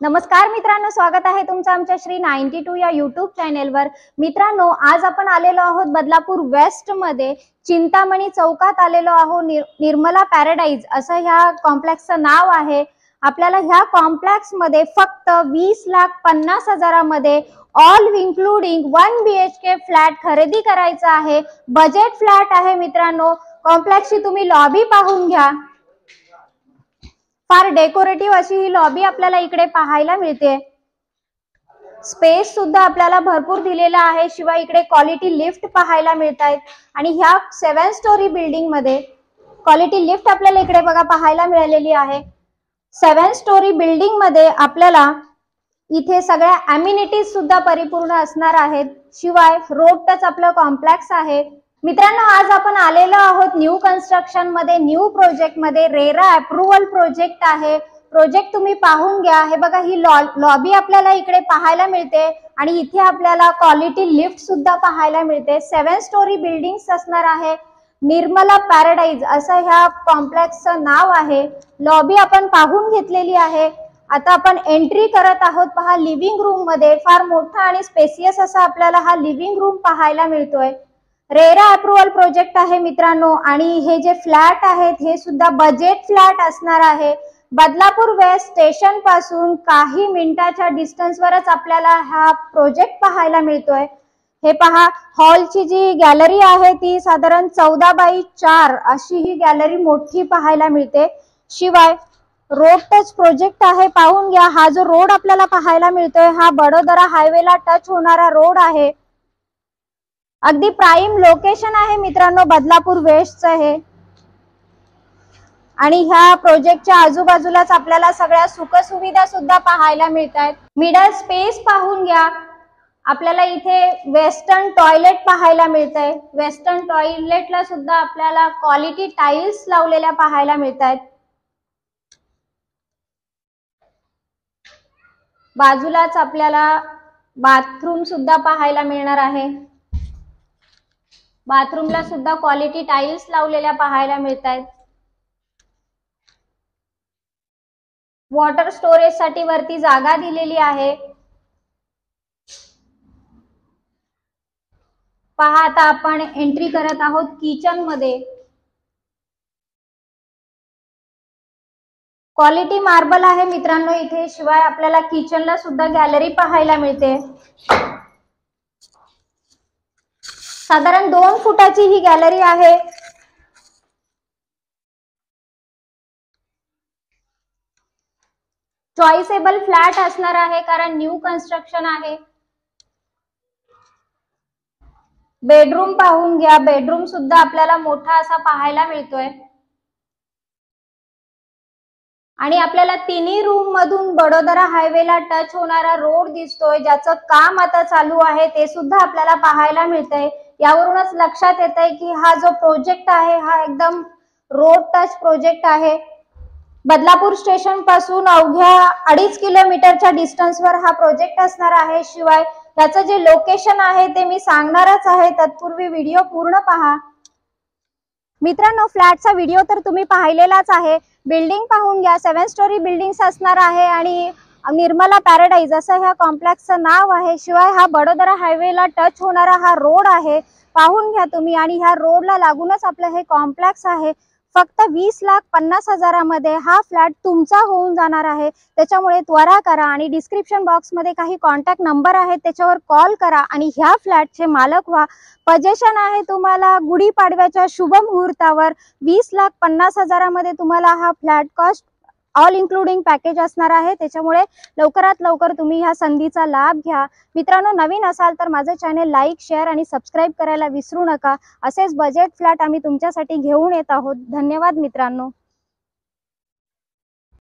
नमस्कार मित्रांनो, स्वागत आहे तुमचं आमच्या श्री 92 या YouTube चॅनेलवर। मित्रांनो, आज आपण आलेलो आहोत बदलापूर वेस्ट मध्ये चिंतामणी चौकात आलेलो आहोत। निर्मला पॅराडाइज असं ह्या कॉम्प्लेक्सचं नाव आहे। आपल्याला ह्या कॉम्प्लेक्स मध्ये फक्त 20,50,000 मध्ये ऑल इन्क्लुडिंग 1 BHK फ्लॅट खरेदी करायचा आहे। बजेट फ्लॅट आहे मित्रांनो। कॉम्प्लेक्सची तुम्ही लॉबी पाहून घ्या। फार डेकोरेटिव्ह अशी ही लॉबी आपल्याला इकडे पाहायला मिळते। स्पेस सुद्धा आपल्याला भरपूर दिलेला आहे। शिवाय इकडे क्वालिटी लिफ्ट पाहायला मिळतात आणि ह्या 7 स्टोरी बिल्डिंग मध्ये क्वालिटी लिफ्ट आपल्याला इकडे बघा पाहायला मिळालेली आहे। 7 स्टोरी बिल्डिंग मध्ये आपल्याला इथे सगळ्या अम्युनिटीज सुद्धा परिपूर्ण असणार आहेत। शिवाय रोड टच आपलं कॉम्प्लेक्स आहे। मित्रांनो, आज आपण आलेलो आहोत न्यू कन्स्ट्रक्शन मध्ये, न्यू प्रोजेक्ट मध्ये। रेरा अप्रूव्हल प्रोजेक्ट आहे। प्रोजेक्ट तुम्ही पाहून घ्या। हे बघा, ही लॉबी आपल्याला इकडे पाहायला मिळते आणि इथे आपल्याला क्वालिटी लिफ्ट सुद्धा पाहायला मिळते। 7 स्टोरी बिल्डिंग्स असणार आहे। निर्मला पॅराडाइज असं ह्या कॉम्प्लेक्सचं नाव आहे। लॉबी आपण पाहून घेतलेली आहे। आता आपण एंट्री करत आहोत। पहा, लिव्हिंग रूम मध्ये फार मोठा आणि स्पेसियस असा आपल्याला हा लिव्हिंग रूम पाहायला मिळतोय। रेरा अप्रूव्हल प्रोजेक्ट आहे मित्रांनो आणि हे जे फ्लॅट आहेत हे सुद्धा बजेट फ्लॅट असणार आहे। बदलापूर वेस्ट स्टेशन पासून काही मिनिटाच्या डिस्टन्सवरच आपल्याला हा प्रोजेक्ट पाहायला मिळतोय। हे पहा, हॉलची जी गॅलरी आहे ती साधारण 14x4 अशी ही गॅलरी मोठी पाहायला मिळते। शिवाय रोड टच प्रोजेक्ट आहे, पाहून घ्या। हा जो रोड आपल्याला पाहायला मिळतोय हा बडोदरा हायवेला टच होणारा रोड आहे। अगदी प्राइम लोकेशन आहे मित्रांनो बदलापूर वेस्टचं हे। आणि ह्या प्रोजेक्टच्या आजूबाजूलाच आपल्याला सगळ्या सुखसुविधा सुद्धा पाहायला मिळतात। मिडल स्पेस पाहून घ्या। आपल्याला इथे वेस्टर्न टॉयलेट पाहायला मिळतंय। वेस्टर्न टॉयलेटला सुद्धा आपल्याला क्वालिटी टाइल्स लावलेल्या पाहायला मिळतात। बाजूलाच आपल्याला बाथरूम सुद्धा पाहायला मिळणार आहे। बाथरूमला सुद्धा क्वालिटी टाइल्स लावलेल्या पाहायला मिळतात। वॉटर स्टोरेज साठी वरती जागा दिलेली आहे। पहा, आता आपण एंट्री करत आहोत किचन मध्ये। क्वालिटी मार्बल आहे मित्रांनो इथे। शिवाय आपल्याला किचनला सुद्धा गॅलरी पाहायला मिळते। साधारण 2 फुटाची ही गॅलरी आहे। चॉईसेबल फ्लॅट असणार आहे कारण न्यू कन्स्ट्रक्शन आहे। बेडरूम पाहून घ्या। बेडरूम सुद्धा आपल्याला मोठा असा पाहायला मिळतोय आणि आपल्याला तिन्ही रूम मधून बडोदरा हायवेला टच होणारा रोड दिसतोय, ज्याचं काम आता चालू आहे ते सुद्धा आपल्याला पाहायला मिळतंय। यावरूनच लक्षात येतंय की हा जो प्रोजेक्ट आहे हा एकदम रोड टच प्रोजेक्ट आहे। बदलापूर स्टेशन पासून अवघ्या 2.5 किलोमीटरच्या डिस्टन्सवर हा प्रोजेक्ट असणार आहे। शिवाय त्याचं जे लोकेशन आहे ते मी सांगणारच आहे, तत्पूर्वी व्हिडिओ पूर्ण पहा। मित्रांनो, फ्लॅटचा व्हिडिओ तर तुम्ही पाहिलेलाच आहे। बिल्डिंग पाहून घ्या। 7 स्टोरी बिल्डिंग्स असणार आहे आणि निर्मला पॅराडाइज असं ह्या कॉम्प्लेक्सचं नाव आहे। शिवाय हा बडोदरा हायवेला टच होणारा हा रोड आहे, पाहून घ्या तुम्ही। आणि ह्या रोडला लागूनच आपलं हे कॉम्प्लेक्स आहे। फक्त 20,50,000 मध्ये हा फ्लॅट तुमचा होऊन जाणार आहे। त्याच्यामुळे त्वरा करा आणि डिस्क्रिप्शन बॉक्स मध्ये काही कॉन्टॅक्ट नंबर आहेत त्याच्यावर कॉल करा आणि ह्या फ्लॅटचे मालक व्हा। पोझिशन आहे तुम्हाला गुढीपाडव्याच्या शुभ मुहूर्तावर। 20,50,000 मध्ये तुम्हाला हा flat cost all including package असणार आहे। त्याच्यामुळे लवकरात लवकर तुम्ही ह्या संधीचा लाभ घ्या। मित्रांनो, नवीन असाल तर माझं चॅनल लाईक, शेअर आणि सबस्क्राईब करायला विसरू नका। असेच बजेट फ्लॅट आम्ही तुमच्यासाठी घेऊन येत आहोत। धन्यवाद मित्रांनो।